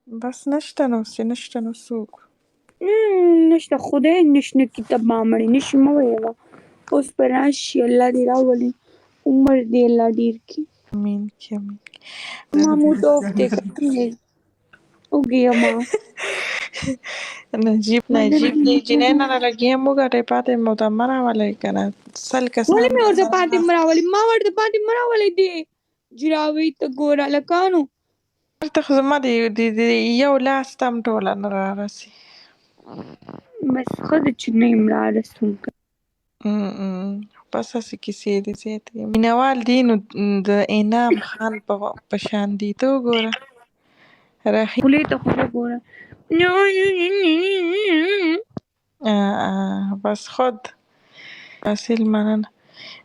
بس نشته نو څوک. نشته خدای نشته کتاب ما مړی نشي مه ویله. اوس به راشي الله دې راولي عمر دې الله ډېر کړي. امین کی امین. ما موډ آف دی که څنګه یې؟ وږې یمه. نجیب دی جنۍ نه لګي هم وګټئ پاتې مو ته مه راولئ که نه سل کسان ولې مې ورته پاتې مه راولي؟ ما ورته پاتې مه راولئ دې جراوۍ ته ګوره هلکانو. هلته خو زما د یو لاس ته هم ټوله نه رارسي. بس ښه ده چې نه یم رارسونکی. بس هسې کیسې دي زیاتې. مینهوال دي نو د انعام خان په شان دي ته وګوره. رحیم خولې ته خو وګوره. بس خود اصیل مننه.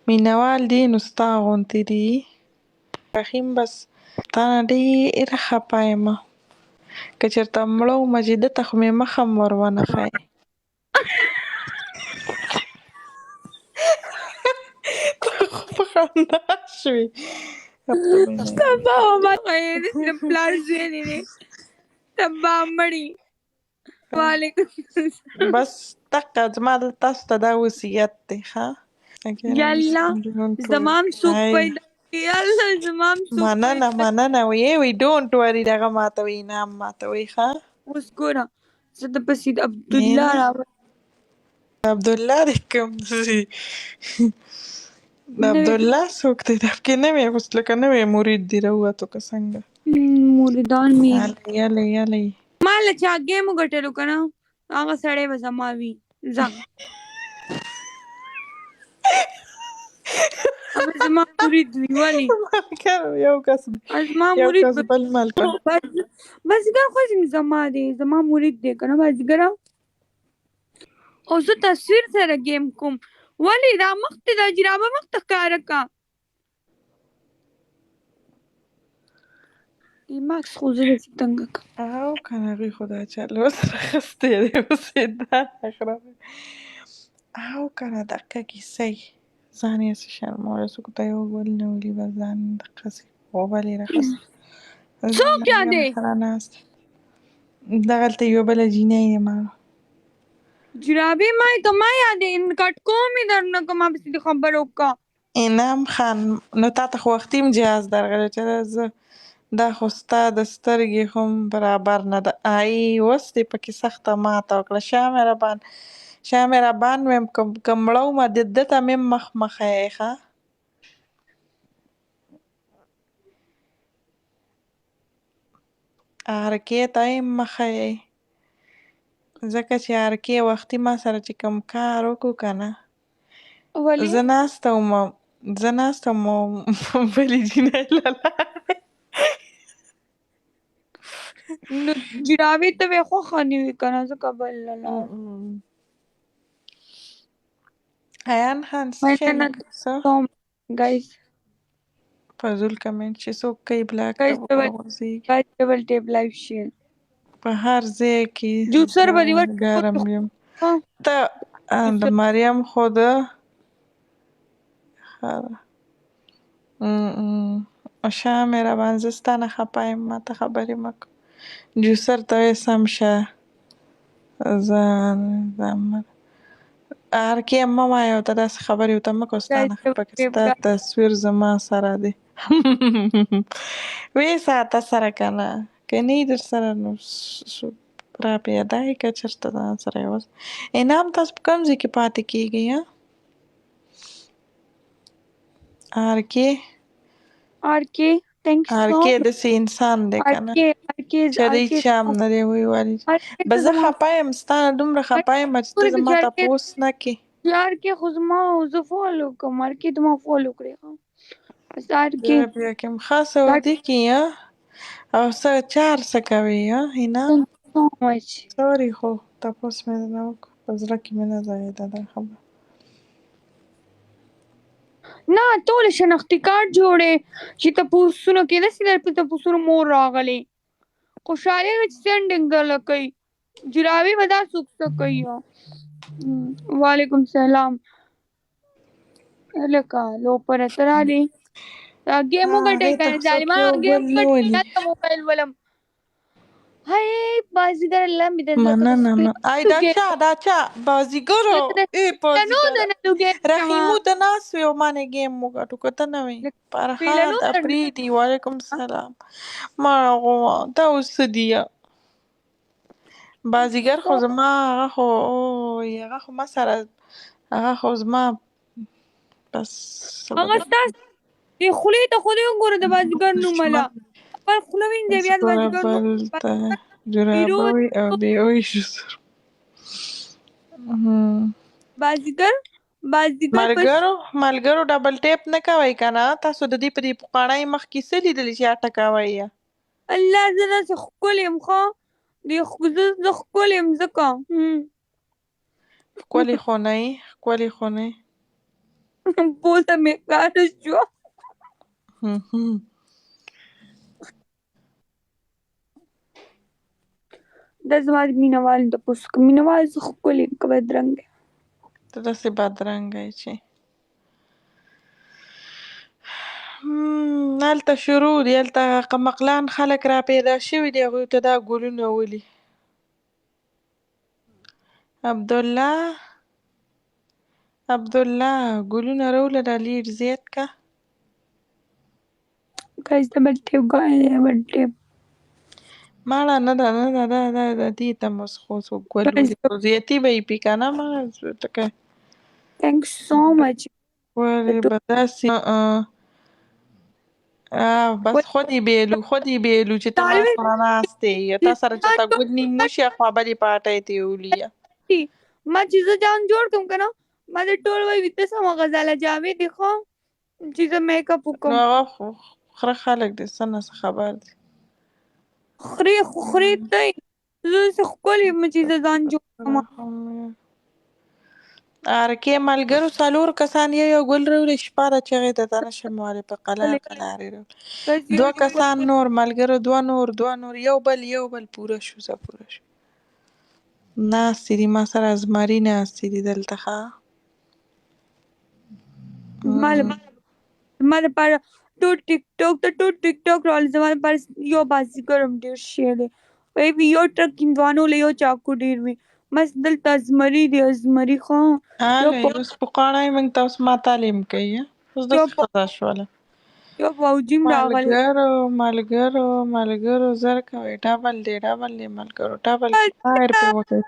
مینهوال دي نو ستا غوندې دي. رحیم بس تا نه ډېره خفه یمه. که چېرته مړه ومه چې ده ته خو مې مخ هم ور ونه ښایې. ته خو په خندا شوې. تبا ما خیر د پلار زوی دی تبا مړی. وعلیکم السلام. بس دقه زما د تاسو ته دا وصیت دی ښه. یا الله زما هم څوک پیدا کړي. یا الله زما هم څوک مننه پیدا مننه وی ډونټ وري دغه ماتوي انعام ماتوي ښه. اوس ګوره زه د پسې د عبدالله راوړم. عبدالله دی کوم ځي د عبدالله څوک دی دا پکې نوی اوس لکه نوی مرید دی راووتو که څنګه. مریدان مې یلی یلی ما له چا ګیم وګټلو که نه هغه سړی به زما وي. ځه هغه زما مرید وي. ولې یو کس زما مرید به بل ملکه بزګر خو زما دی زما مرید دی که نه بزګره. او زه تصویر سره ګیم کوم. ولې دا مخته دا جرابه مخته ښکاره که ماکس خو زه داسې تنګه کړم. او که نه هغوی خو دا چل ورسره اخیستی دی اوس یې دا اخره او که نه دقه کیسه یي ځان یې هسې شرمولی څوک ته یې وویل نه ولي به ځان دقسې غوبل یې راخیستی. څوک یادې سره ناست دغلته یوه بله جینۍ دی ما جرابې ما که ما یادې کټ کوم یې درنه که ما پسې دې خبره وکړه. انعام خان نو تا ته خو وختي امتیاز درغلی چې زه دا خو ستا د سترګې خو هم برابر نه ده. ای اوس دې پکې سخته ماته وکړه. شاه مهربان ویم که مړه ومه ده ته مې مخ مه ښیئ ښه. ارکې ته یې مه ښیئ ځکه چې ارکې وختي ما سره چې کوم کار وکړو که نه زه ناسته وم بلې جینۍ له لارې نو جرابې ته به یې خوښه نه وي که نه ځکه بل له لارې ایان خان څه guys فضول کمنټ چې څوک کوي بلاک ته وغورځېږي guys ډبل ټیپ لایف شیر په هر ځای کې جوسر به دې ګرم یم. ته د مریم خو د شاه مهربان زه ستا نه خفه یم ما ته خبرې مه کوه. جوسر ته وایې سم شه ارکې مه وایه ورته داسې خبرې ورته مه کوه ستا نه خفه که ستا تصویر زما سره دی ویې ساته سره که نه که نه یي در سره نو را پیدا یې که چېرته ځان سره یې انعام تاسو په کوم ځای کې پاتې کېږئ آرکې ارکې داسې انسان دی که نه چې د هېچا هم نه دی ویلي به زه خفه یم ستا نه دومره خفه یم چې ته زما تپوس نه کړې. آرکې خو زما زه فالو کوم آرکې ته ما فالو کړې بس آرکې بیا کوم ښه سعودي کې او څه چار څه کوې انعام سوري خو تپوس مې نه وکړو په زړه کې مې نه ځایېده دا خبره. نه ټول شناختي کارت جوړې چې تپوسونه کېده چې در په تپوسونو مور راغلی خوشحالي ده چې سینډینګ درله کوي جرابې به دا څوک څه کوي. وعلیکم السلام هلکه لوپره ته رالې دا ګیم وګټئ که نه ظالمانو ګیم وګټئ یا ته موبایل ولم. هی بازیګر الله مې د زړه په مننه ای دا چا بازیګرو ای نو بازیګر د نلوګې رحیمو د ناس وی او مانه گیم وګټو کته نه وی پیلنو فرحات د افریدي وعلیکم السلام ما غوا دا اوس دی بازیګر خو زما هغه خو هغه خو ما سره هغه خو زما بس هغه ستاسو د خولې ته خو دې وګوره د بازیګر نوم مله دشمن خپل خوله وینځي بیا د بازیګر نوم بل ته هیرو جرابوي او دی اوی شو سر بازیګر په ملګرو ډبل ټیپ نه کوي کنه تاسو د دې په دې پخوانۍ مخ کې څه لیدلی چې اټکاوی یا الله زه داسې ښکلې یم ښه زه ښکلې یم ځکه ښکلې خو نه پوزه مې کاره شوه دا زما د مینهوال تپوس که مینهوال زه ښکلې یم که بدرنګه یم ته داسې بدرنګه یې چې هلته شروع دي هلته قمقلان خلک را پیدا شوي دي هغوی ته دا ګلونه ولي عبدالله ګلونه راوړه لیډ زیات که guys double tap double tap ماړه نه ده دا دې ته مو خو ګلو guys دي خو زیاتي به یې پي که نه ماړه ټکه thanks so much ولې به داسې بس خودی بیلو چې ته ما سره ناست یې تا سره چې تا ګل نیم وشي خبرې پاټی ته ولیا ما چې زه ځان جوړ کړم که نه ما د ټول وایي ویده سمه غزاله جاوید دی ښه چې زه میک اپ وکړم نو هغه خره خلک دي څه نه څه خبر دي خورې دی زه داسې ښکلې یم چې زه ځان جوړ کړم ارکې ملګرو څلور کسان یو ګل راوړي شپه ده چغې ته ته نشم وهلی په قلاره راوړي دوه کسان نور ملګرو دوه نور یو بل پوره شو ناستې دي ما سره زمري ناستې دي دلته ښه زما دپاره ټول ټیک ټاک راغلی زما دپاره یو بازیګر هم ډېر ښه دی وایي یو ټرک هندوانو له یو چاقو ډېر وي بس دلته زمري دی زمري ښه اوس پخوانی موږ ته اوس ما تعلیم کوي اوس داسې ښځه شوله یو پوځي هم راغلی ملګرو زر کوئ ډبل دی ملګرو ډبل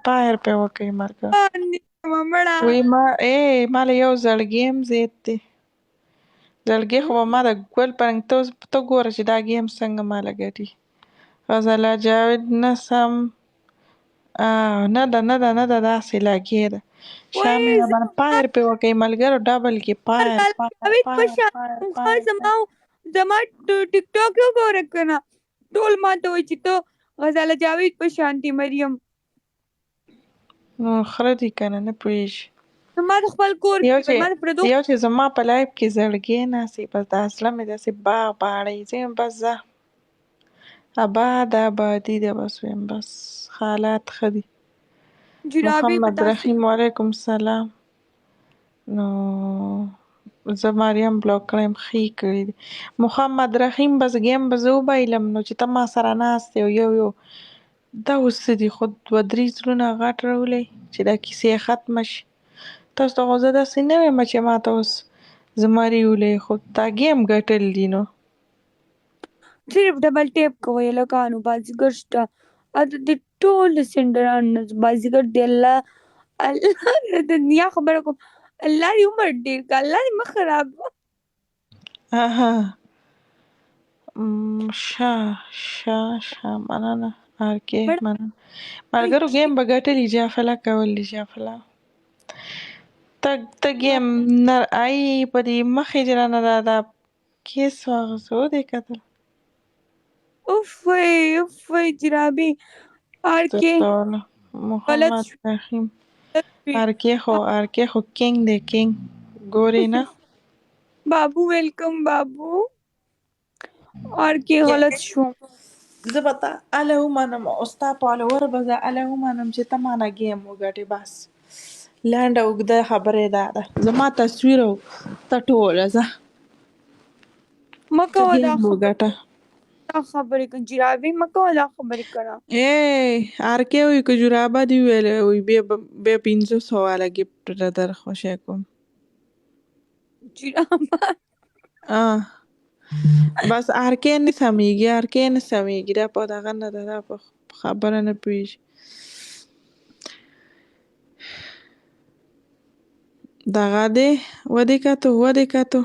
پایر پې وکئ ملګرو وی ما له یو زړګی هم زیات دی زړګی خو به ما د ګل په رنګ ته ګوره چې دا ګیم څنګه ماله ګټي غزاله جاوید نه سم نه ده داسې لګې ده شاه مهربانه پایر پې وکئ ملګرو ډبل کې پایر زما ټیک ټاک وګوره که نه ټول ما ته وایي چې ته غزاله جاوید په شانتې مریم نو خره دي که نه پوهېږي زما د خپل کور یو چې زما په لایف کې زړګی ناستې بس دا اصله مې داسې باغ باړی زه یم بس ځه آبادي ده بس ویم بس حالات ښه دي محمد رحیم وعلیکم السلام نو زه مریم بلاک کړی یم ښه یې کړي دي محمد رحیم بس ګیم به زه وبایلم نو چې ته ما سره ناست یې یو دا اوس څه دي خو 2-3 زړونه غټ راولئ چې دا کیسې ختمه شي تاسو ته خو زه داسې نه ویم چې ما ته اوس زمري ولئ خو دا ګیم ګټل دي نو صرف ډبل ټیپ کوئ هلکانو بازیګر شته د ټول سینډران نه بازیګر دی الله د دنیا خبره کوم الله دې عمر ډېر کړه الله دې مه خراب شه مننه ارکې مننه ملګرو ګیم به ګټلی جافله کول دي جافله ته ګیم نه ای په دې مخې چې رانه دا کیس واغسته ودې کتل اوف وای جرابې ارکې محمد رحیم ارکې خو کینګ دی کینګ ګورې نه بابو ویلکم بابو ارکې غلط شو زه به تا هله ومنم او ستا فالوور به زه هله ومنم چې ته مانه ګیم وګټې بس لنډه اوږده خبره یې دا ده زما تصویر او ته ټوله ځه مه کوه دا وګټه دا خبرې کوي جرابې مه کوه دا خبرې کوه. ارکې وي که جرابه دې ویلې وي بیا 500 والا ګفټ در خوشی کوم. جرابه بس ارکې نه سمیږي دا په دغه نه ده دا په خبره نه پوهېږي. دغه دی ودې کتو